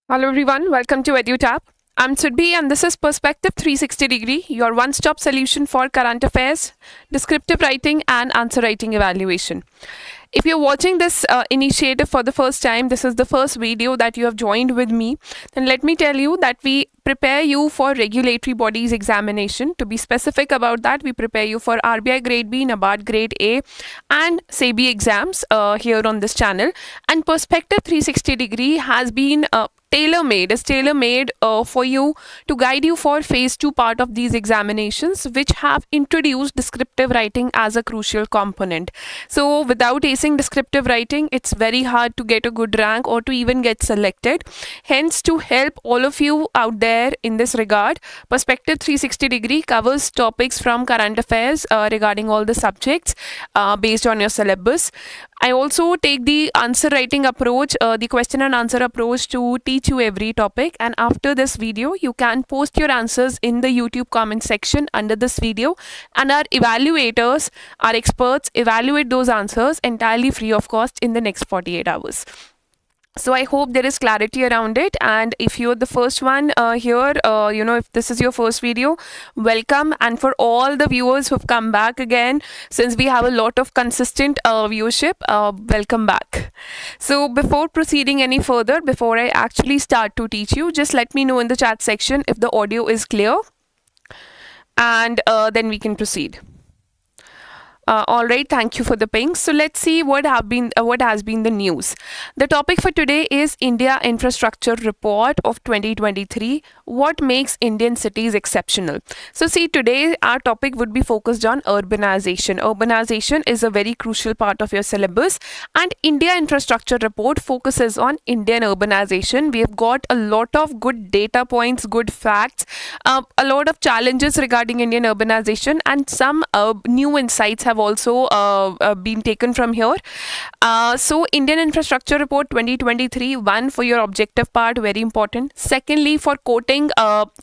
Hello everyone, welcome to EduTap. I'm Sudbi and this is Perspective 360 Degree, your one-stop solution for current affairs, descriptive writing and answer writing evaluation. If you're watching this initiative for the first time, this is the first video that you have joined with me, then let me tell you that we prepare you for regulatory bodies examination. To be specific about that, we prepare you for RBI Grade B, NABARD Grade A and SEBI exams here on this channel. And Perspective 360 Degree has been tailor-made for you to guide you for phase 2 part of these examinations, which have introduced descriptive writing as a crucial component. So without acing descriptive writing, it's very hard to get a good rank or to even get selected. Hence, to help all of you out there in this regard, Perspective 360 Degree covers topics from current affairs regarding all the subjects based on your syllabus. I also take the answer writing approach, the question and answer approach, to teach you every topic. And after this video, you can post your answers in the YouTube comment section under this video, and our evaluators, our experts, evaluate those answers entirely free of cost in the next 48 hours. So I hope there is clarity around it, and if you're the first one here, if this is your first video, welcome. And for all the viewers who've come back again, since we have a lot of consistent viewership, welcome back. So before proceeding any further, before I actually start to teach you, just let me know in the chat section if the audio is clear, and then we can proceed. All right, thank you for the ping. So let's see what has been the news. The topic for today is India Infrastructure Report of 2023. What makes Indian cities exceptional? So see, today our topic would be focused on urbanization. Urbanization is a very crucial part of your syllabus, and India Infrastructure Report focuses on Indian urbanization. We have got a lot of good data points, good facts, a lot of challenges regarding Indian urbanization, and some new insights have also been taken from here. So Indian Infrastructure Report 2023, one, for your objective part, very important. Secondly, for quoting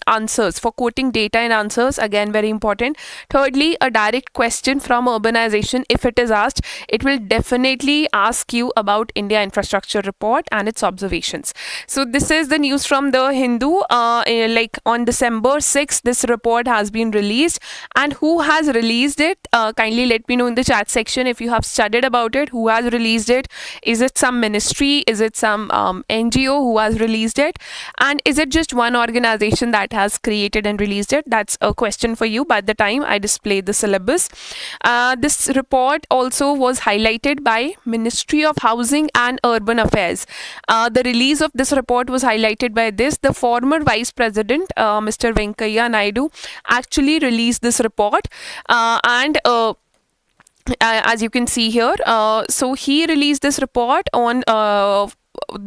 answers, for quoting data and answers, again very important. Thirdly, a direct question from urbanization, if it is asked, it will definitely ask you about India Infrastructure Report and its observations. So this is the news from the Hindu. Like on December 6th, this report has been released, and who has released it? Kindly let me know in the chat section if you have studied about it. Who has released it? Is it some ministry? Is it some NGO who has released it? And is it just one organization that has created and released it? That's a question for you by the time I display the syllabus. This report also was highlighted by Ministry of Housing and Urban Affairs. The release of this report was highlighted by this. The former Vice President, Mr. Venkaiah Naidu, actually released this report, and as you can see here, so he released this report on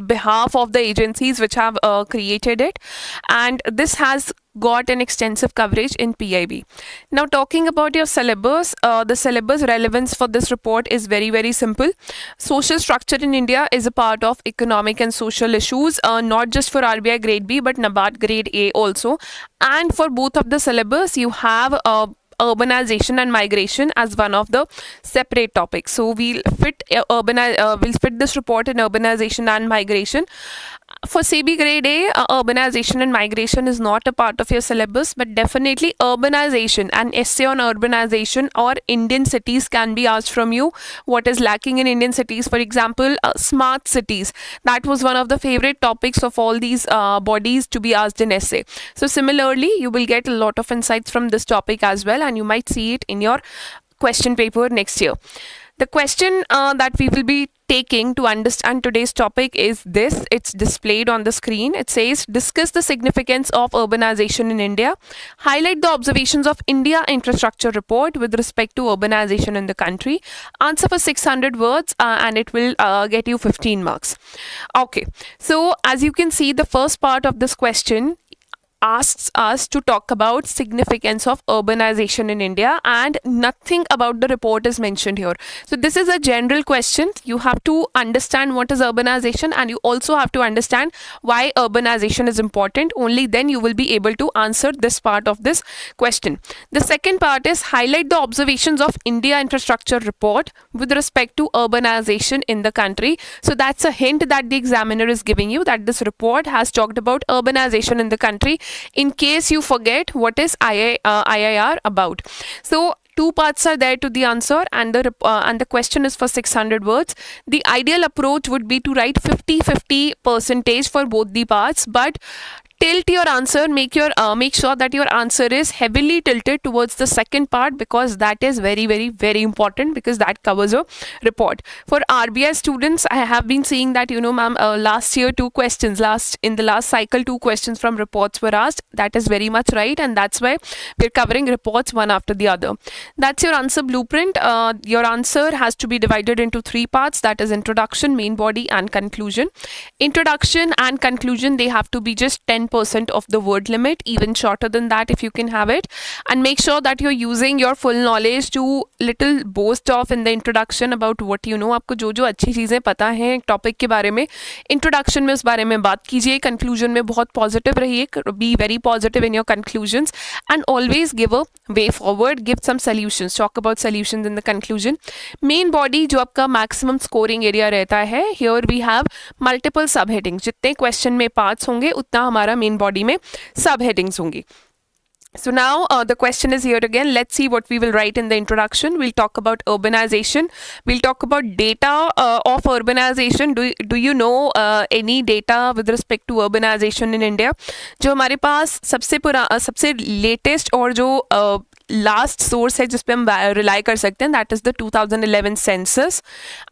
behalf of the agencies which have created it, and this has got an extensive coverage in PIB. Now, talking about your syllabus, the syllabus relevance for this report is very, very simple. Social structure in India is a part of economic and social issues, not just for RBI Grade B, but NABARD Grade A also. And for both of the syllabus, you have urbanization and migration as one of the separate topics. So we'll fit this report in urbanization and migration. For SEBI Grade A, urbanization and migration is not a part of your syllabus, but definitely urbanization, an essay on urbanization or Indian cities can be asked from you. What is lacking in Indian cities? For example, smart cities. That was one of the favorite topics of all these bodies to be asked in essay. So similarly, you will get a lot of insights from this topic as well, and you might see it in your question paper next year. The question that we will be taking to understand today's topic is this. It's displayed on the screen. It says, discuss the significance of urbanization in India. Highlight the observations of India Infrastructure Report with respect to urbanization in the country. Answer for 600 words and it will get you 15 marks. Okay, so as you can see, the first part of this question, asks us to talk about significance of urbanization in India, and nothing about the report is mentioned here. So this is a general question. You have to understand what is urbanization, and you also have to understand why urbanization is important. Only then you will be able to answer this part of this question. The second part is highlight the observations of India Infrastructure Report with respect to urbanization in the country. So that's a hint that the examiner is giving you, that this report has talked about urbanization in the country, in case you forget what is IIR about. So two parts are there to the answer, and the question is for 600 words. The ideal approach would be to write 50-50 percentage for both the parts, but tilt your answer, make sure that your answer is heavily tilted towards the second part, because that is very, very, very important, because that covers a report. For RBI students, I have been seeing that, ma'am, last year in the last cycle 2 questions from reports were asked. That is very much right, and that's why we're covering reports one after the other. That's your answer blueprint. Your answer has to be divided into 3 parts, that is introduction, main body, and conclusion. Introduction and conclusion, they have to be just 10% of the word limit, even shorter than that if you can have it, and make sure that you're using your full knowledge to little boast off in the introduction about what you know. आपको जो जो अच्छी चीज़ें पता हैं topic के बारे में, इंट्रोडक्शन में उस बारे में बात कीजिए. कंक्लूजन में बहुत पॉजिटिव रहिए, be very positive in your conclusions, and always give a way forward, give some solutions, talk about solutions in the conclusion. Main body जो आपका मैक्सिमम स्कोरिंग एरिया रहता है, here we have multiple sub headings. जितने question में parts होंगे उतना हमारा main body में सब हेडिंग्स होंगी. So now the question is here again. Let's see what we will write in the introduction. We'll talk about urbanization. We'll talk about data of urbanization. Do you know any data with respect to urbanization in India? जो हमारे पास सबसे latest और जो last source है जिस पे हम rely कर सकते हैं, that is the 2011 census.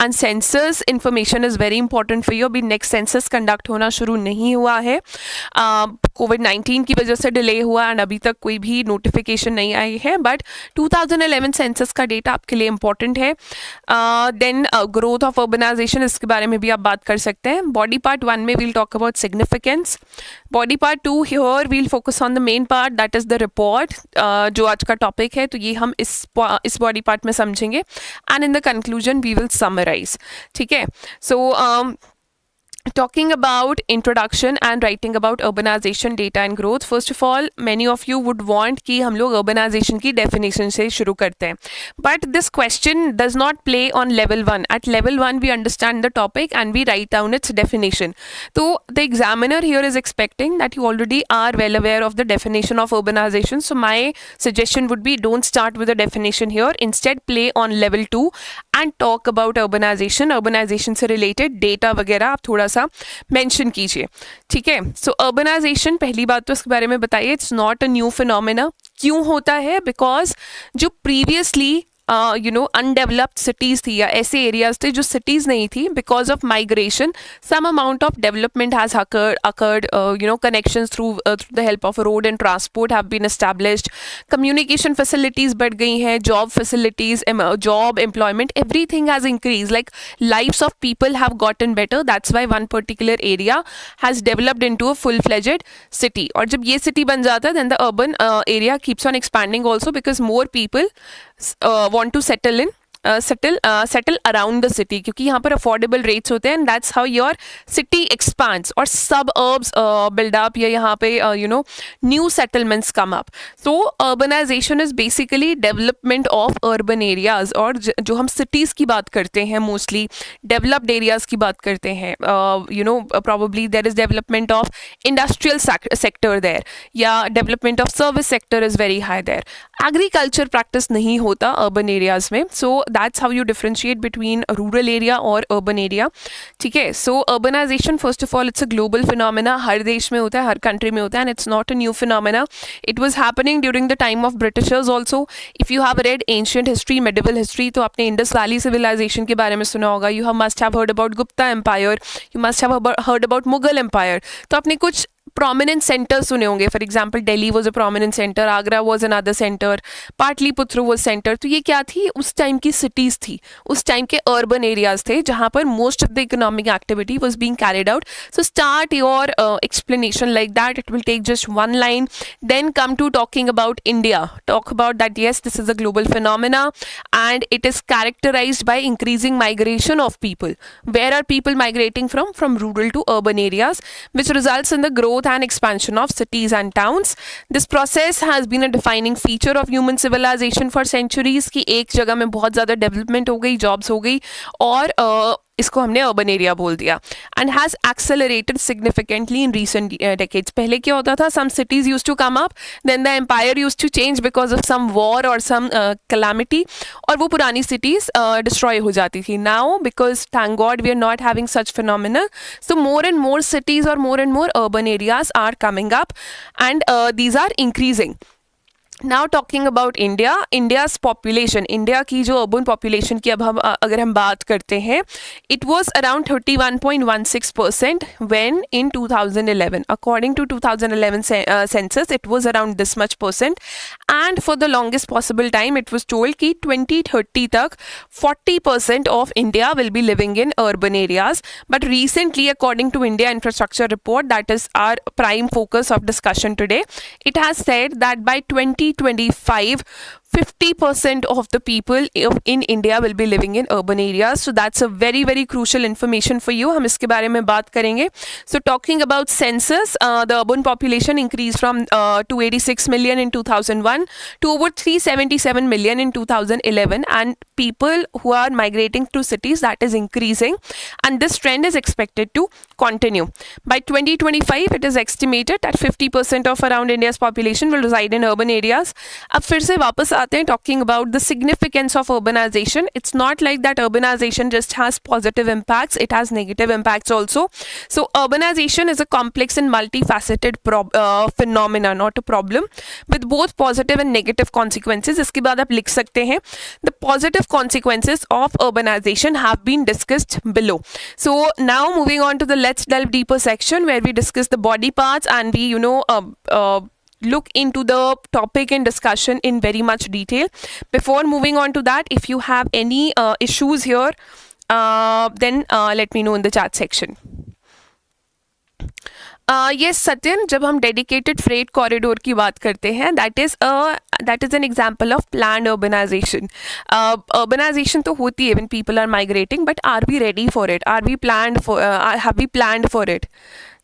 And census information is very important for you. अभी नेक्स्ट सेंसस कंडक्ट होना शुरू नहीं हुआ है, कोविड-19 की वजह से डिले हुआ, एंड अभी तक कोई भी नोटिफिकेशन नहीं आई है, बट 2011 सेंसस का डेटा आपके लिए इंपॉर्टेंट है. देन ग्रोथ ऑफ अर्बनाइजेशन, इसके बारे में भी आप बात कर सकते हैं. बॉडी पार्ट 1 में we'll talk about significance. Body part 2 here we'll focus on the main part, that is the report, जो आज का टॉपिक है, तो ये हम इस बॉडी पार्ट में समझेंगे. And in the conclusion we will summarise. ठीक है. सो talking about introduction and writing about urbanization, data and growth. First of all, many of you would want कि हम लोग urbanization की definition से शुरू करते हैं, but this question does not play on level 1. At level 1 we understand the topic and we write down its definition. So the examiner here is expecting that you already are well aware of the definition of urbanization. So my suggestion would be, don't start with the definition here. Instead play on level 2 and talk about urbanization. Urbanization से related data वगैरह आप थोड़ा सा mention कीजिए. ठीक है. So urbanisation, पहली बात तो इसके बारे में बताइए, it's not a new phenomena. क्यों होता है? बिकॉज जो प्रीवियसली अनडेवलप्ड सिटीज़ थी या ऐसे एरियाज थे जो सिटीज़ नहीं थी, because of migration some amount of development has occurred. Connections through the help of road and transport have been established. Communication facilities बढ़ गई हैं, job facilities, job employment, everything has increase. Like lives of people have gotten better. That's why one particular area has developed into a full fledged city. और जब ये city बन जाता है, then the urban area keeps on expanding also, because more people want to settle around the city, क्योंकि यहाँ पर affordable rates होते हैं, and that's how your city expands और सबअर्ब्स बिल्ड अप, या यहाँ पे new settlements come up. So urbanisation is basically development of urban areas. और जो हम सिटीज़ की बात करते हैं, मोस्टली डेवलप्ड एरियाज की बात करते हैं, probably there is development of industrial sector there, या development of service sector is very high there. Agriculture practice नहीं होता अर्बन एरियाज में. So that's how you differentiate between rural area और urban area. ठीक है. So urbanization, first of all, it's a global phenomena. हर देश में होता है, हर कंट्री में होता है, and it's not a new phenomena. It was happening during the time of Britishers also. If you have read ancient history, medieval history, तो आपने इंडस वैली सिविलाइजेशन के बारे में सुना होगा. You must have heard about Gupta empire, you must have heard about Mughal empire. तो आपने कुछ prominent centers सुने होंगे. For example, Delhi was a prominent center, Agra was another center, Patliputra was center. तो ये क्या थी? उस टाइम की cities थी, उस टाइम के urban areas थे जहाँ पर most of the economic activity was being carried out. So start your explanation like that. It will take just one line. Then come to talking about India. Talk about that, yes, this is a global phenomena and it is characterized by increasing migration of people. Where are people migrating from? From rural to urban areas, which results in the growth and expansion of cities and towns. This process has been a defining feature of human civilization for centuries कि एक जगह में बहुत ज़्यादा development हो गई, jobs हो गई और इसको हमने अर्बन एरिया बोल दिया. And has accelerated significantly in recent decades. पहले क्या होता था? Some cities use to come up, then the empire use to change because of some war और सम कैलामिटी, और वो पुरानी सिटीज़ डिस्ट्रॉय हो जाती थी. Now because thank god we are not having such phenomena, so more and more cities or more urban areas are coming up and these are increasing. Now talking about India, India's population, India की जो urban population की अब हम अगर हम बात करते हैं, it was around 31.16% when in 2011. According to 2011 census, it was around this much percent, and for the longest possible time, it was told कि 2030 तक 40% of India will be living in urban areas. But recently, according to India Infrastructure Report, that is our prime focus of discussion today, it has said that by 2025, 50% of the people in India will be living in urban areas. So that's a very, very crucial information for you. हम इसके बारे में बात करेंगे. So talking about census, the urban population increased from 286 million in 2001 to over 377 million in 2011, and people who are migrating to cities, that is increasing, and this trend is expected to continue. By 2025, it is estimated that 50% of around India's population will reside in urban areas. अब फिर से वापस आते हैं talking about the significance of urbanization. It's not like that urbanization just has positive impacts, it has negative impacts also. So urbanization is a complex and multifaceted phenomena, not a problem, with both positive and negative consequences. इसके बाद आप लिख सकते हैं the positive consequences of urbanization have been discussed below. So now moving on to the let's delve deeper section where we discuss the body parts and we look into the topic and discussion in very much detail. Before moving on to that, if you have any issues here, then let me know in the chat section. Yes, Satyan, जब हम dedicated freight corridor की बात करते हैं, that is an example of planned urbanization. Urbanization तो होती है when people are migrating, but are we ready for it? Have we planned for it?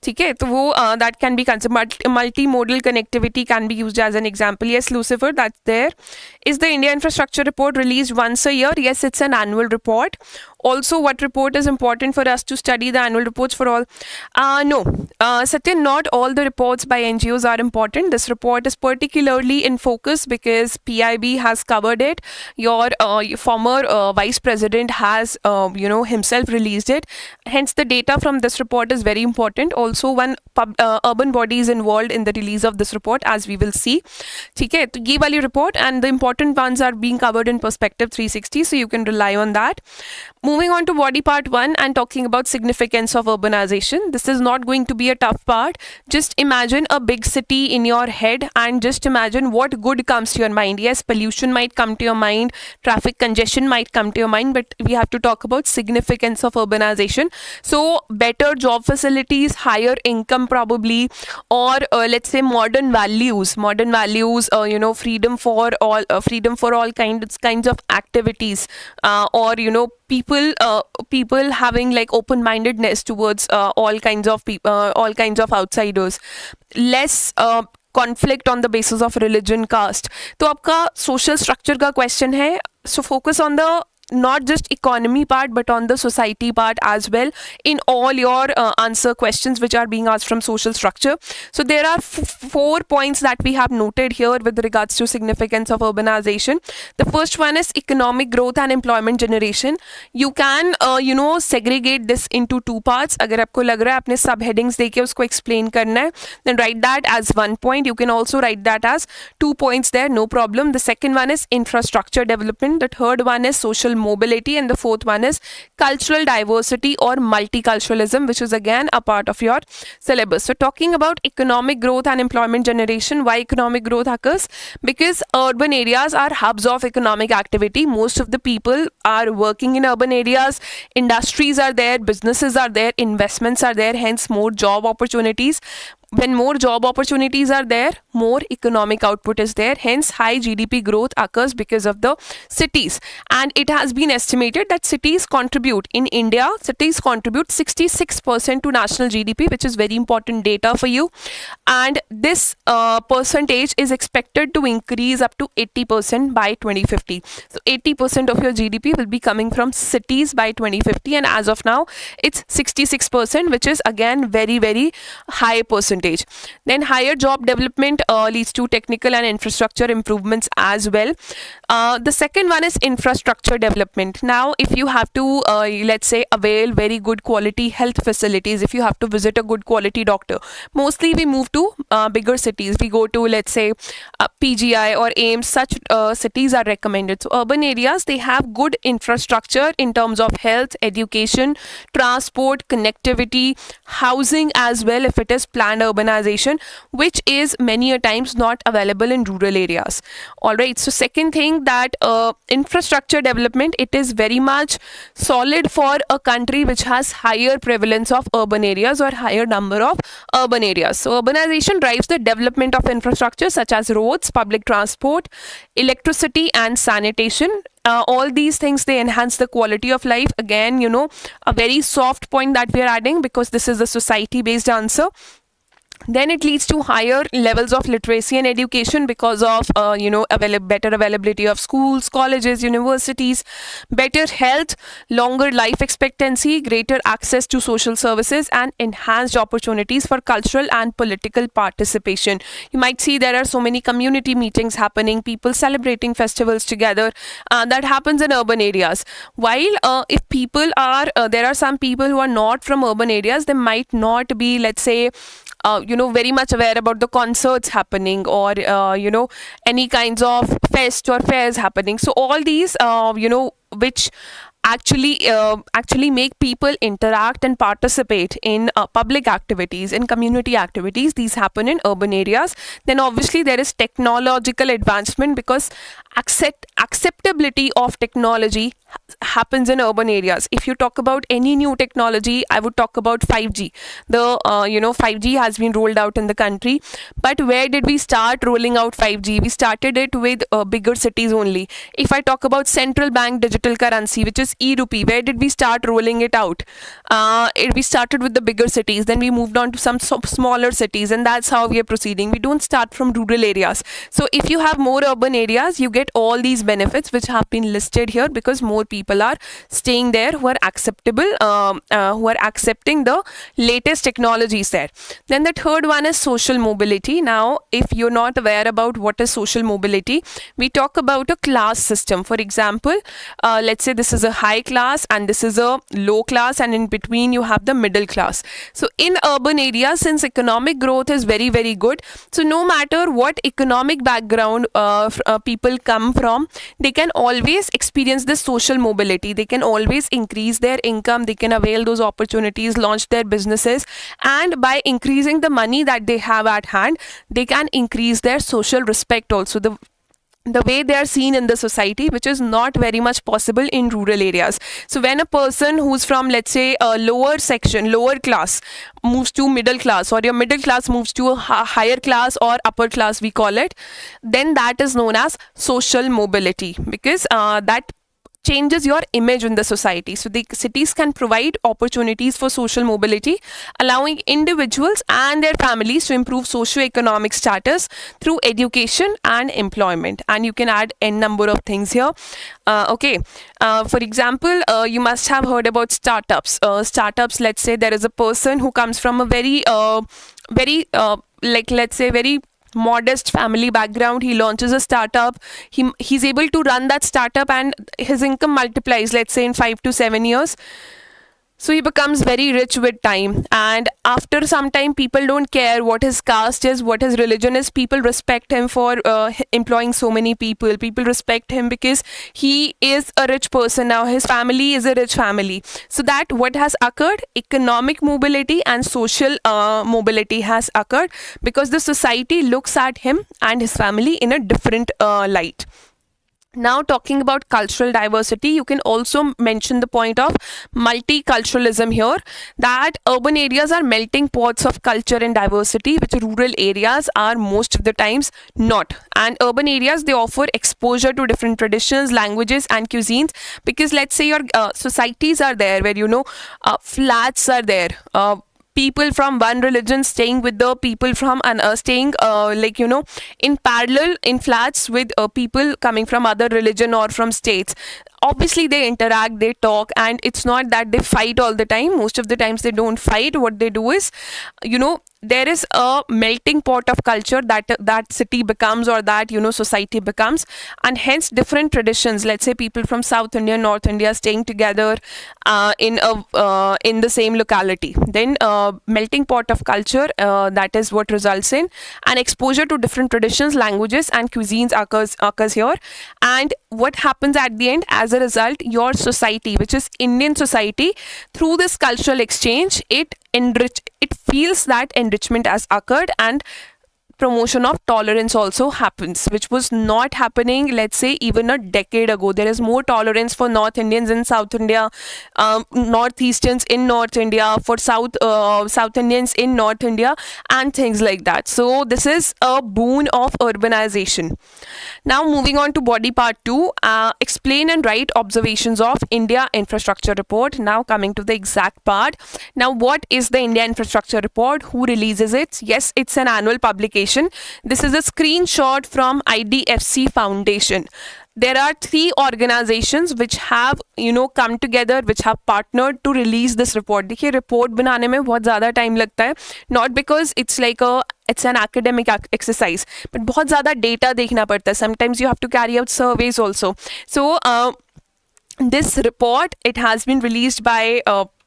ठीक है, तो वो that can be considered. Multimodal connectivity can be used as an example. Yes, Lucifer, that's there. Is the India Infrastructure Report released once a year? Yes, it's an annual report. Also, what report is important for us to study the annual reports for all? No, Satyan, not all the reports by NGOs are important. This report is particularly in focus because PIB has covered it. Your former vice president has, himself released it. Hence, the data from this report is very important. Also, one urban body is involved in the release of this report, as we will see. ठीक है, तो ये वाली report and the important ones are being covered in Perspective 360, so you can rely on that. Moving on to body part 1 and talking about significance of urbanization. This is not going to be a tough part. Just imagine a big city in your head and just imagine what good comes to your mind. Yes, pollution might come to your mind, traffic congestion might come to your mind, but we have to talk about significance of urbanization. So better job facilities, higher income probably, or let's say modern values, freedom for all kinds of activities, or people having like open-mindedness towards all kinds of outsiders, less conflict on the basis of religion, caste. तो आपका social structure का question है, so focus on the not just economy part but on the society part as well in all your answer questions which are being asked from social structure. So there are 4 points that we have noted here with regards to significance of urbanization. The first one is economic growth and employment generation. You can segregate this into 2 parts. अगर आपको लग रहा है अपने सब headings देके उसको explain करना है, then write that as 1 point. You can also write that as 2 points there, no problem. The second one is infrastructure development. The third one is social mobility, and the fourth one is cultural diversity or multiculturalism, which is again a part of your syllabus. So talking about economic growth and employment generation, why economic growth occurs? Because urban areas are hubs of economic activity. Most of the people are working in urban areas, industries are there, businesses are there, investments are there, hence more job opportunities. When more job opportunities are there, more economic output is there, hence high GDP growth occurs because of the cities. And it has been estimated that cities contribute 66% to national GDP, which is very important data for you. And this percentage is expected to increase up to 80% by 2050. So 80% of your GDP will be coming from cities by 2050, and as of now it's 66%, which is again very, very high percentage. Then higher job development leads to technical and infrastructure improvements as well. The second one is infrastructure development. Now if you have to let's say avail very good quality health facilities, if you have to visit a good quality doctor, mostly we move to bigger cities. We go to, let's say, PGI or AIMS. Such cities are recommended. So urban areas, they have good infrastructure in terms of health, education, transport, connectivity, housing as well, if it is planned urbanization, which is many a times not available in rural areas. All right, so second thing, that infrastructure development, it is very much solid for a country which has higher prevalence of urban areas or higher number of urban areas. So urbanization drives the development of infrastructure such as roads, public transport, electricity and sanitation. All these things, they enhance the quality of life. Again, a very soft point that we are adding, because this is a society based answer. Then it leads to higher levels of literacy and education because of better availability of schools, colleges, universities, better health, longer life expectancy, greater access to social services, and enhanced opportunities for cultural and political participation. You might see there are so many community meetings happening, people celebrating festivals together, that happens in urban areas. While if people are there are some people who are not from urban areas, they might not be, let's say, very much aware about the concerts happening, or any kinds of fest or fairs happening. So all these which actually make people interact and participate in public activities and community activities, these happen in urban areas. Then obviously there is technological advancement, because acceptability of technology happens in urban areas. If you talk about any new technology, I would talk about 5G. The 5G has been rolled out in the country, but where did we start rolling out 5G? We started it with bigger cities only. If I talk about central bank digital currency, which is e-rupee, where did we start rolling it out? We started with the bigger cities, then we moved on to some smaller cities, and that's how we are proceeding. We don't start from rural areas. So if you have more urban areas, you get all these benefits which have been listed here, because more people are staying there who are accepting the latest technologies there. Then the third one is social mobility. Now if you're not aware about what is social mobility, we talk about a class system. For example, let's say this is a high class and this is a low class, and in between you have the middle class. So in urban areas, since economic growth is very, very good, so no matter what economic background people come from, they can always experience this social mobility. They can always increase their income, they can avail those opportunities, launch their businesses, and by increasing the money that they have at hand, they can increase their social respect also, the way they are seen in the society, which is not very much possible in rural areas. So when a person who's from, let's say, a lower class moves to middle class, or your middle class moves to a higher class or upper class, we call it, then that is known as social mobility, because that changes your image in the society. So the cities can provide opportunities for social mobility, allowing individuals and their families to improve socio-economic status through education and employment. And you can add n number of things here. For example, you must have heard about startups. Startups, let's say there is a person who comes from a very modest family background. He launches a startup, he's able to run that startup, and his income multiplies, let's say, in 5 to 7 years. So he becomes very rich with time, and after some time, people don't care what his caste is, what his religion is. People respect him for employing so many people. People respect him because he is a rich person now. His family is a rich family. So that what has occurred, economic mobility and social mobility has occurred because the society looks at him and his family in a different light. Now, talking about cultural diversity, you can also mention the point of multiculturalism here, that urban areas are melting pots of culture and diversity, which rural areas are most of the times not. And urban areas, they offer exposure to different traditions, languages, and cuisines, because let's say your societies are there where, flats are there. People from one religion staying with the people from staying in parallel in flats with people coming from other religion or from states. Obviously they interact, they talk, and it's not that they fight all the time. Most of the times they don't fight. What they do is, there is a melting pot of culture that city becomes, or that society becomes, and hence different traditions. Let's say people from South India, North India staying together in the same locality. Then melting pot of culture, that is what results in an exposure to different traditions, languages, and cuisines occurs here. And what happens at the end, as a result, your society, which is Indian society, through this cultural exchange, it feels that enrichment has occurred, and promotion of tolerance also happens, which was not happening, let's say, even a decade ago. There is more tolerance for North Indians in South India, Northeasterns in North India, for South Indians in North India, and things like that. So this is a boon of urbanization. Now moving on to body part 2, explain and write observations of India Infrastructure Report. Now coming to the exact part. Now what is the India Infrastructure Report? Who releases it? Yes, it's an annual publication. This is a screenshot from IDFC Foundation. There are 3 organizations which have come together, which have partnered to release this report. देखिए report बनाने में बहुत ज़्यादा time लगता है, not because it's an academic exercise, but बहुत ज़्यादा data देखना पड़ता है. Sometimes you have to carry out surveys also. So this report, it has been released by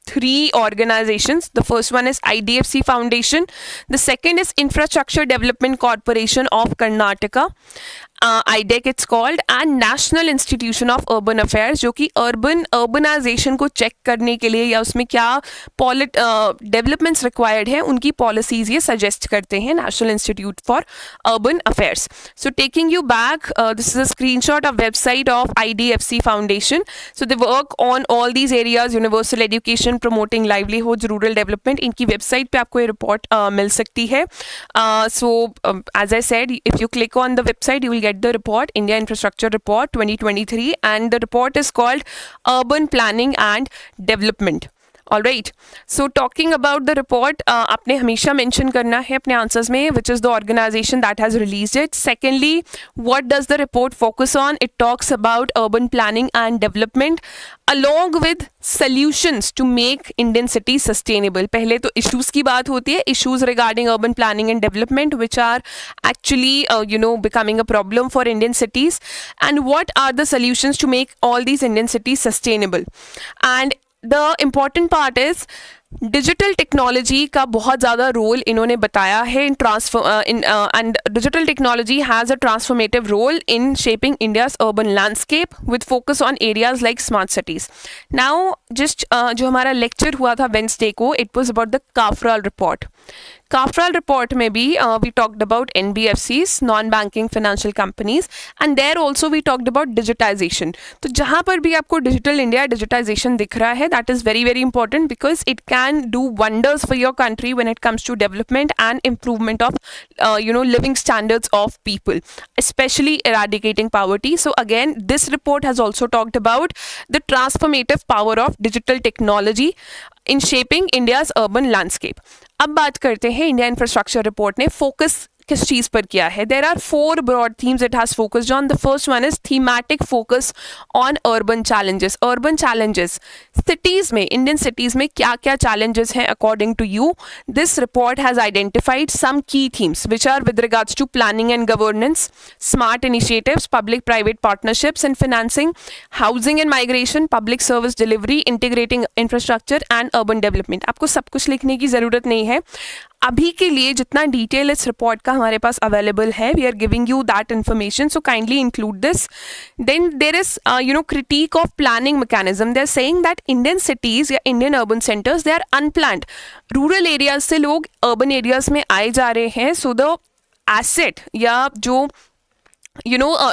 3 organizations. The first one is IDFC Foundation. The second is Infrastructure Development Corporation of Karnataka. IDEC it's called, and National Institution of Urban Affairs, जो कि urbanization को check करने के लिए या उसमें क्या developments required है, उनकी policies ये suggest करते हैं, National Institute for Urban Affairs. So taking you back, this is a screenshot of website of IDFC Foundation. So they work on all these areas: universal education, promoting livelihoods, rural development. इनकी website पे आपको ये report मिल सकती है. So as I said, if you click on the website, you will get the report, India Infrastructure Report 2023, and the report is called Urban Planning and Development. Alright, so talking about the report, आपने हमेशा mention करना है अपने answers में which is the organization that has released it. Secondly, what does the report focus on? It talks about urban planning and development along with solutions to make Indian cities sustainable. पहले तो issues की बात होती है, issues regarding urban planning and development which are actually becoming a problem for Indian cities, and what are the solutions to make all these Indian cities sustainable. And the important part is digital technology का बहुत ज़्यादा role इन्होंने बताया है and digital technology has a transformative role in shaping India's urban landscape with focus on areas like smart cities. Now just जो हमारा lecture हुआ था Wednesday को, it was about the Kafral report. Kafral report में भी we talked about NBFCs, non-banking financial companies, and there also we talked about digitization. तो जहाँ पर भी आपको digital India digitization दिख रहा है, that is very very important because it can do wonders for your country when it comes to development and improvement of living standards of people, especially eradicating poverty. So again, this report has also talked about the transformative power of digital technology in shaping India's urban landscape. अब बात करते हैं India infrastructure report ने focus किस चीज़ पर किया है. There are 4 broad themes it has focused on. The first one is thematic focus on urban challenges. Urban challenges. Cities में, Indian cities में क्या क्या challenges हैं according to you? This report has identified some key themes which are with regards to planning and governance, smart initiatives, public-private partnerships and financing, housing and migration, public service delivery, integrating infrastructure and urban development. आपको सब कुछ लिखने की ज़रूरत नहीं है. अभी के लिए जितना डिटेल इस रिपोर्ट का हमारे पास अवेलेबल है, we are giving you that information, so kindly include this. Then there is critic of planning mechanism. They are saying that Indian cities या Indian urban centres they are unplanned. Rural areas से लोग urban areas में आए जा रहे हैं, so the asset या जो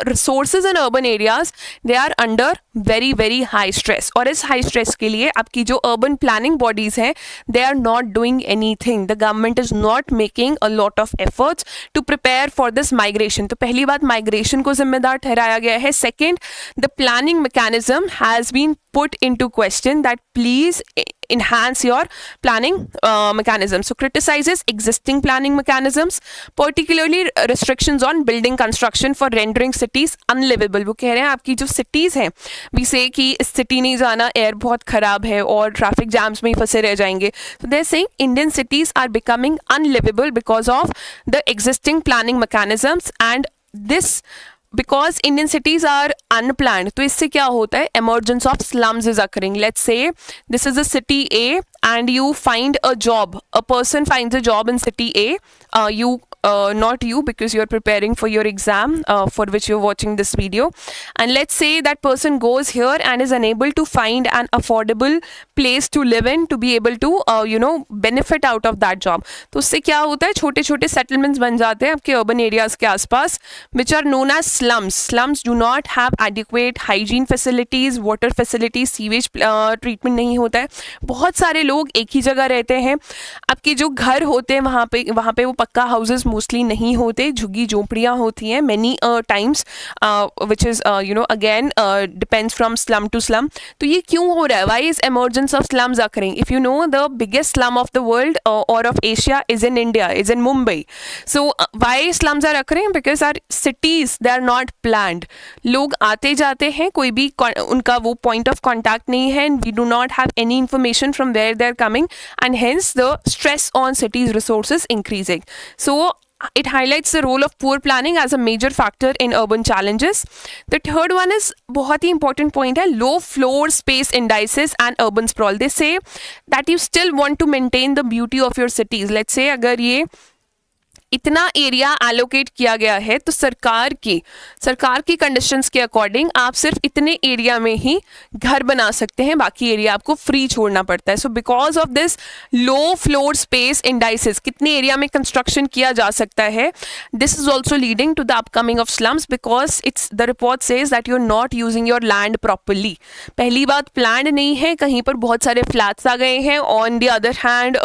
resources in urban areas, they are under very very high stress. और इस high stress के लिए आपकी जो urban planning bodies हैं, they are not doing anything. The government is not making a lot of efforts to prepare for this migration. तो पहली बात migration को जिम्मेदार ठहराया गया है. Second, the planning mechanism has been put into question, that please enhance your planning mechanism. So criticizes existing planning mechanisms, particularly restrictions on building construction for rendering cities unlivable. वो कह रहे हैं आपकी जो cities हैं, we say कि इस city नहीं जाना, air बहुत खराब है और traffic jams में ही फंसे रह जाएंगे. So they're saying Indian cities are becoming unlivable because of the existing planning mechanisms, and this because Indian cities are unplanned. तो इससे क्या होता है? Emergence of slums is occurring. Let's say this is a city A and you find a job. A person finds a job in city A. Not you, because you're preparing for your exam for which you're watching this video. And let's say that person goes here and is unable to find an affordable place to live in to be able to benefit out of that job. तो उससे क्या होता है? छोटे छोटे settlements बन जाते हैं आपके urban areas के आसपास, which are known as slums. Slums do not have adequate hygiene facilities, water facilities, sewage treatment नहीं होता है. बहुत सारे लोग एक ही जगह रहते हैं. आपके जो घर होते हैं वहाँ पे वो पक्का houses मोस्टली नहीं होते, झुग्गी झोंपड़ियाँ होती हैं many times, which is again depends from slum to slum. तो ये क्यों हो रहा है? Why is emergence of slums occurring? If you know, the biggest slum of the world or of Asia is in India, is in Mumbai. So why slums are occurring? Because our cities, they are not planned. लोग आते जाते हैं, कोई भी उनका वो point of contact नहीं है, and we do not have any information from where they are coming, and hence the stress on cities resources increasing. So it highlights the role of poor planning as a major factor in urban challenges. The third one is बहुत ही important point है, low floor space indices and urban sprawl. They say that you still want to maintain the beauty of your cities. Let's say अगर ये इतना area allocate किया गया है तो सरकार की कंडीशंस के अकॉर्डिंग आप सिर्फ इतने एरिया में ही घर बना सकते हैं, बाकी एरिया आपको फ्री छोड़ना पड़ता है. So because of this low floor space indices, कितने एरिया में कंस्ट्रक्शन किया जा सकता है, this is also leading to the upcoming of slums, because it's the report says that you are not using your land properly. पहली बात, plan नहीं है, कहीं पर बहुत सारे फ्लैट्स आ गए हैं. On the other hand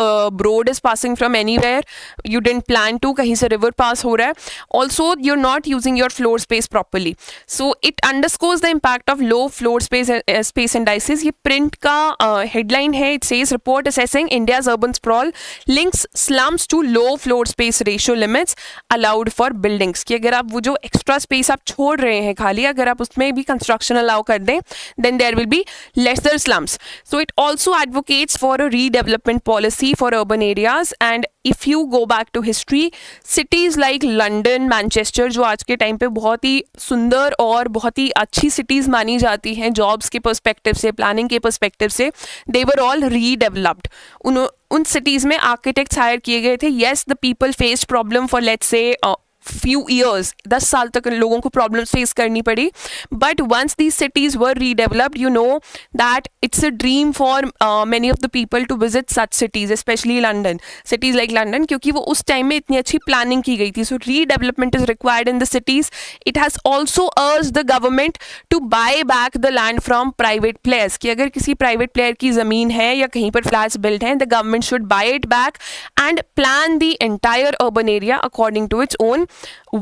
road is passing from anywhere, you didn't plan to, कहीं से रिवर पास हो रहा है. Also you are not using your floor space properly. So it underscores the impact of low floor space indices. ये print का headline है. It says report assessing India's urban sprawl links slums to low floor space ratio limits allowed for buildings. कि अगर आप वो जो extra space आप छोड़ रहे हैं खाली, अगर आप उसमें भी कंस्ट्रक्शन अलाउ कर दें, then there will be lesser slums. So it also advocates for a redevelopment policy for urban areas. And if you go back to history, cities like London, Manchester, जो आज के टाइम पे बहुत ही सुंदर और बहुत ही अच्छी सिटीज़ मानी जाती हैं जॉब्स के पर्सपेक्टिव से, प्लानिंग के पर्सपेक्टिव से, दे वर ऑल रीडेवलप्ड. उन सिटीज़ में आर्किटेक्ट्स हायर किए गए थे. Yes, the people faced problem for let's say few years, 10 साल तक लोगों को प्रॉब्लम्स फेस करनी पड़ी. But once these cities were redeveloped, you know that it's a dream for many of the people to visit such cities, specially London, cities like London, क्योंकि वो उस time में इतनी अच्छी प्लानिंग की गई थी. So redevelopment is required in the cities. It has also urged the government to buy back the land from private players. कि अगर किसी प्राइवेट प्लेयर की ज़मीन है या कहीं पर फ्लैट्स बिल्ड हैं, the government should buy it back and plan the entire urban area according to its own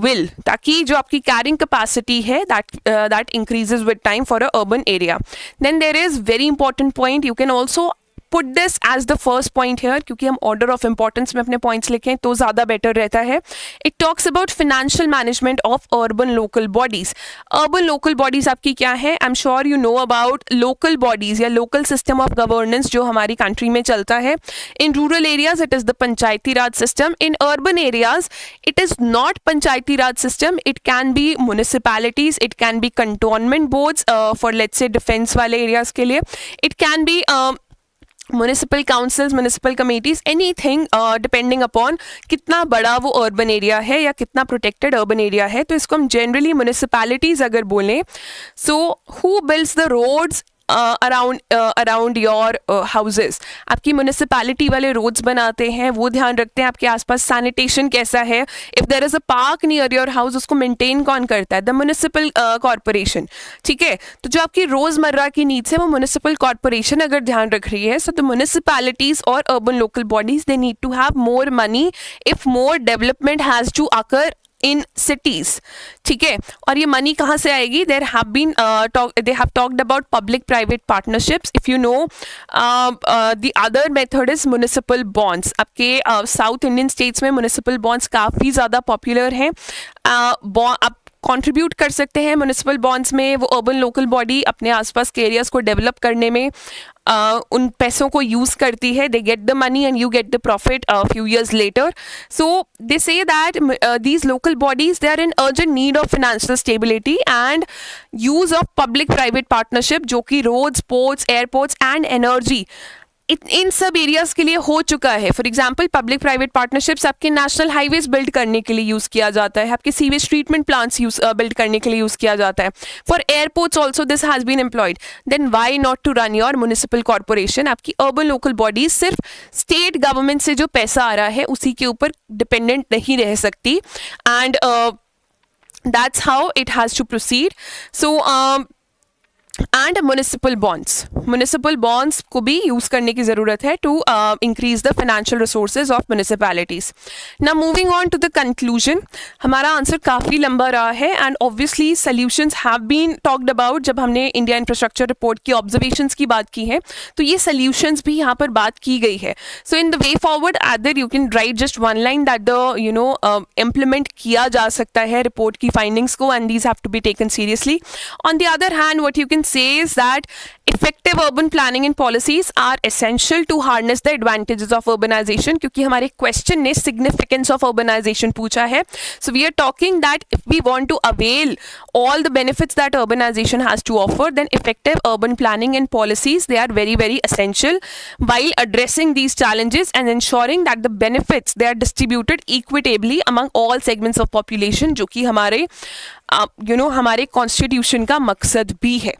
will, ताकि जो आपकी carrying capacity है that increases with time for a urban area. Then there is very important point, you can also put this as the first point here, क्योंकि हम order of importance में अपने points लिखें तो ज़्यादा बेटर रहता है. It talks about financial management of urban local bodies. Urban local bodies आपकी क्या है? I am sure you know about local bodies या लोकल सिस्टम ऑफ गवर्नेंस जो हमारी कंट्री में चलता है. In rural areas it is the Panchayati Raj system. In urban areas it is not panchayati raj system, it can be municipalities, it can be cantonment boards for let's say defense wale areas ke liye, it can be municipal councils, municipal committees, anything depending upon कितना बड़ा वो urban area है या कितना protected urban area है. तो इसको हम generally municipalities अगर बोलें, so who builds the roads around your houses? आपकी म्यूनिसिपैलिटी वाले रोड्स बनाते हैं, वो ध्यान रखते हैं आपके आसपास सैनिटेशन कैसा है. If there is a park near your house, उसको मेंटेन कौन करता है? The municipal corporation. ठीक है, तो जो आपकी रोजमर्रा की नीड्स है वो म्यूनिसिपल कॉर्पोरेशन अगर ध्यान रख रही है. सो द म्यूनिसिपैलिटीज और urban local bodies they need to have more money if more development has to occur in cities. ठीक है, और ये मनी कहाँ से आएगी? They have talked about public private partnerships. If you know the other method is municipal bonds. आपके south Indian states में municipal bonds काफ़ी ज़्यादा पॉपुलर हैं. आप कंट्रीब्यूट कर सकते हैं म्युनिसिपल बॉन्ड्स में. वो अर्बन लोकल बॉडी अपने आसपास के एरियाज को डेवलप करने में उन पैसों को यूज़ करती है. They get the money and you get the profit few years later. So they say that these local bodies they are in urgent need of financial stability and use of public private partnership, जो कि roads, ports, airports and energy इन सब areas के लिए हो चुका है. For example public private partnerships आपके नेशनल हाईवेज बिल्ड करने के लिए यूज़ किया जाता है, आपके सीवेज ट्रीटमेंट प्लांट्स बिल्ड करने के लिए यूज़ किया जाता है. For airports also this has been employed. Then why not to run your municipal corporation? आपकी अर्बन लोकल बॉडीज सिर्फ स्टेट गवर्नमेंट से जो पैसा आ रहा है उसी के ऊपर डिपेंडेंट नहीं रह सकती. And that's how it has to proceed. So and municipal bonds को भी यूज़ करने की ज़रूरत है to increase the financial resources of municipalities. Now moving on to the conclusion. हमारा आंसर काफ़ी लंबा रहा है and obviously solutions have been talked about. जब हमने इंडिया इंफ्रास्ट्रक्चर रिपोर्ट की ऑब्जर्वेशंस की बात की है तो ये सॉल्यूशंस भी यहाँ पर बात की गई है. So in the way forward either you can write just one line that the implement किया जा सकता है रिपोर्ट की फाइंडिंग्स को and these have to be taken seriously. On the other hand what you can says that effective urban planning and policies are essential to harness the advantages of urbanization. क्योंकि हमारे question ने significance of urbanization पूछा है. So we are talking that if we want to avail all the benefits that urbanization has to offer, then effective urban planning and policies, they are very very essential while addressing these challenges and ensuring that the benefits they are distributed equitably among all segments of population, जो कि हमारे हमारे constitution का मकसद भी है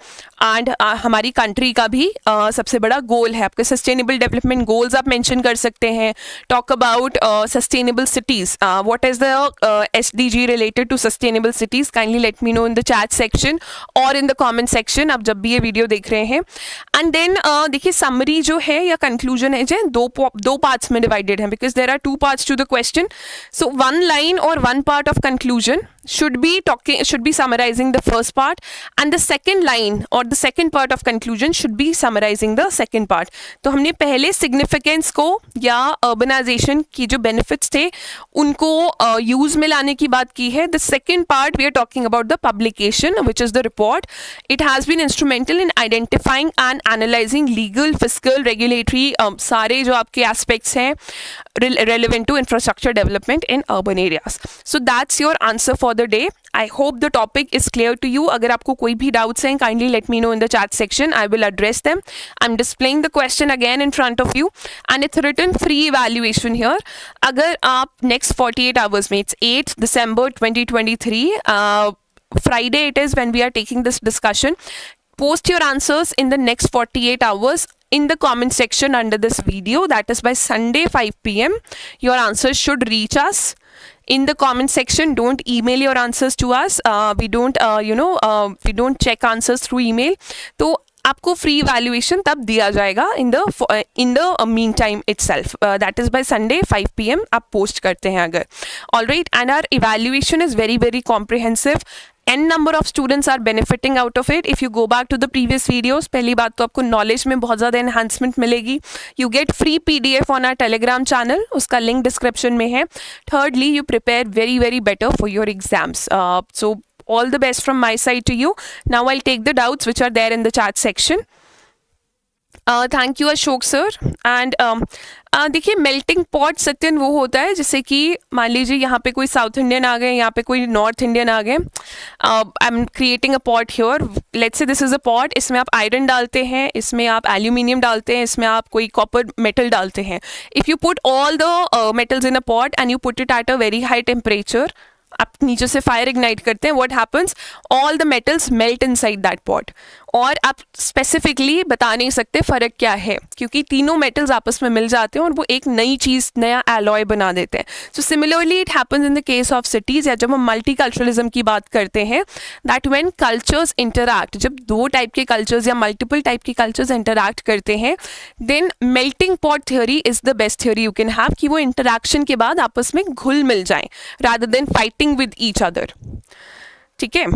and हमारी country का भी सबसे बड़ा गोल है. आपके सस्टेनेबल डेवलपमेंट गोल्स आप मेंशन कर सकते हैं. Talk about sustainable cities. What is the SDG related to sustainable cities? Kindly let me know in the chat section और इन द कमेंट सेक्शन आप जब भी ये वीडियो देख रहे हैं. एंड देन देखिए समरी जो है या कंक्लूजन है जो दो पार्ट्स में डिवाइडेड है because there are two parts to the question. So one line और one part of conclusion should be summarizing the first part, and the second line or the second part of conclusion should be summarizing the second part. तो हमने पहले significance को या urbanization की जो benefits थे उनको use में लाने की बात की है. The second part we are talking about the publication, which is the report. It has been instrumental in identifying and analyzing legal, fiscal, regulatory सारे जो आपके aspects हैं relevant to infrastructure development in urban areas. So that's your answer for the day. I hope the topic is clear to you. अगर आपको कोई भी doubts हैं kindly let me know in the chat section. I will address them. I'm displaying the question again in front of you and it's written free evaluation here. अगर आप next 48 hours में, it's 8 December 2023, Friday it is when we are taking this discussion. Post your answers in the next 48 hours in the comment section under this video. That is by Sunday 5 p.m. Your answers should reach us in the comment section. Don't email your answers to us. We don't check answers through email. तो आपको free evaluation तब दिया जाएगा in the mean time itself. That is by Sunday 5 PM आप post करते हैं अगर. All right, and our evaluation is very very comprehensive n number of students are benefiting out of it. If you go back to the previous videos, पहली बात तो आपको knowledge में बहुत ज़्यादा enhancement मिलेगी. You get free PDF on our Telegram channel, उसका link description में है. Thirdly, you prepare very very better for your exams. So all the best from my side to you. Now I'll take the doubts which are there in the chat section. Thank you Ashok sir. And देखिए, melting pot Satyan वो होता है जैसे कि मान लीजिए यहाँ पे कोई साउथ इंडियन आ गए, यहाँ पे कोई नॉर्थ इंडियन आ गए. I am creating a pot here. Let's say this is a pot. इसमें आप आयरन डालते हैं, इसमें आप एल्यूमिनियम डालते हैं, इसमें आप कोई कॉपर मेटल डालते हैं. If you put all the metals in a pot and you put it at a very high temperature, आप नीचे से फायर इग्नाइट करते हैं, what happens, all the metals melt inside that pot. और आप specifically बता नहीं सकते फ़र्क क्या है, क्योंकि तीनों मेटल्स आपस में मिल जाते हैं और वो एक नई चीज़, नया एलॉय बना देते हैं. So similarly it happens in the case of cities. या जब हम मल्टी कल्चरलिज्म की बात करते हैं, दैट व्हेन कल्चर्स इंटरैक्ट, जब दो टाइप के कल्चर्स या मल्टीपल टाइप के कल्चर्स इंटरैक्ट करते हैं, then melting pot theory is the best theory you can have, कि वो इंटरैक्शन के बाद आपस में घुल मिल जाएं rather than fighting with each other. ठीक है.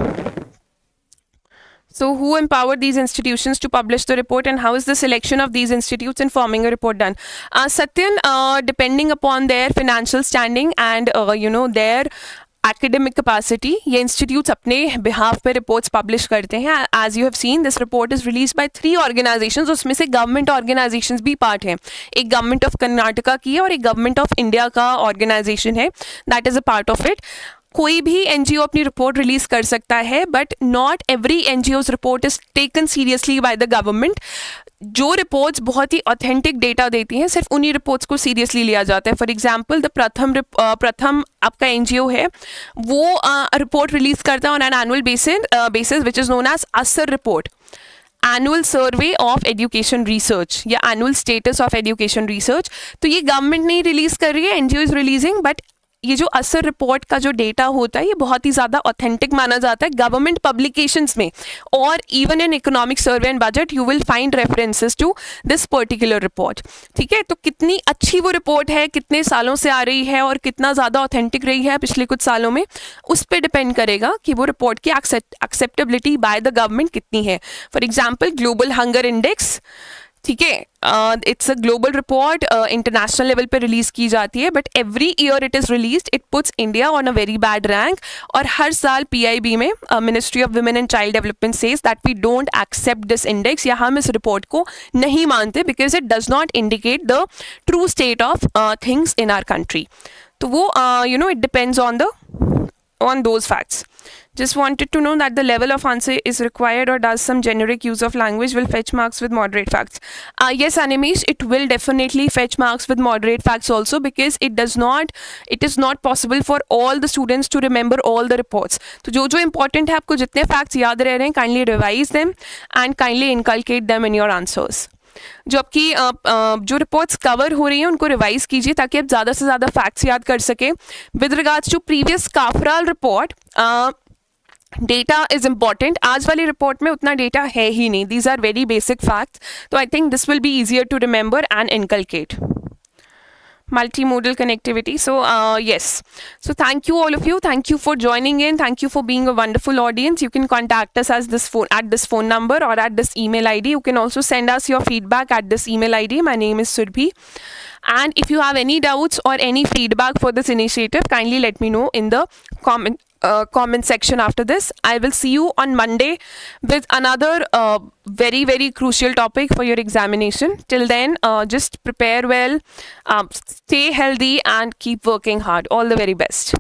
So who empowered these institutions to publish the report, and how is the selection of these institutes in forming a report done? Satyan, depending upon their financial standing and their academic capacity, ये institutes अपने behalf पे reports publish करते हैं. As you have seen, this report is released by 3 organizations. उसमें से government organizations भी part हैं. एक government of कर्नाटका की है और एक government of India का organization है. That is a part of it. कोई भी एनजीओ अपनी रिपोर्ट रिलीज कर सकता है, but not every NGOs report is taken seriously by the government. जो रिपोर्ट्स बहुत ही ऑथेंटिक डेटा देती हैं, सिर्फ उन्हीं रिपोर्ट्स को सीरियसली लिया जाता है. फॉर एग्जांपल, द प्रथम आपका एनजीओ है, वो रिपोर्ट रिलीज करता है on an annual basis which is known as ASER report, annual survey of education research या annual status of education research. तो ये गवर्नमेंट नहीं रिलीज कर रही है, एनजीओ इज रिलीजिंग, बट ये जो असर रिपोर्ट का जो डेटा होता है, ये बहुत ही ज़्यादा ऑथेंटिक माना जाता है गवर्नमेंट पब्लिकेशंस में. और even in economic survey and budget you will find references to this particular report. ठीक है. तो कितनी अच्छी वो रिपोर्ट है, कितने सालों से आ रही है और कितना ज़्यादा ऑथेंटिक रही है पिछले कुछ सालों में, उस पर डिपेंड करेगा कि वो रिपोर्ट की एक्सेप्टेबिलिटी बाय द गवर्नमेंट कितनी है. For example, global hunger index, ठीक है, it's a global report, international level पे रिलीज की जाती है, but every year it is released, it puts India on a very bad rank. और हर साल पीआईबी में ministry of women and child development says that we don't accept this index, या हम इस रिपोर्ट को नहीं मानते because it does not indicate the true state of things in our country. तो वो it depends on those facts. Just wanted to know that the level of answer is required, or does some generic use of language will fetch marks with moderate facts? Yes, Animesh, it will definitely fetch marks with moderate facts also, because it is not possible for all the students to remember all the reports. तो जो important है, आपको जितने facts याद रह रहे हैं, kindly revise them and kindly inculcate them in your answers. जो आपकी जो रिपोर्ट्स कवर हो रही हैं उनको रिवाइज कीजिए ताकि आप ज़्यादा से ज़्यादा फैक्ट्स याद कर सकें. With regards to previous CAFRAL report, data is important. आज वाली रिपोर्ट में उतना डेटा है ही नहीं. These are very basic facts. तो I think this will be easier to remember and inculcate. Multimodal connectivity. So yes, so thank you all of you, thank you for joining in, thank you for being a wonderful audience. You can contact us at this phone number or at this email ID. You can also send us your feedback at this email ID. My name is Surbhi, and if you have any doubts or any feedback for this initiative, kindly let me know in the comment section after this. I will see you on Monday with another very very crucial topic for your examination. Till then, just prepare well, stay healthy and keep working hard. All the very best.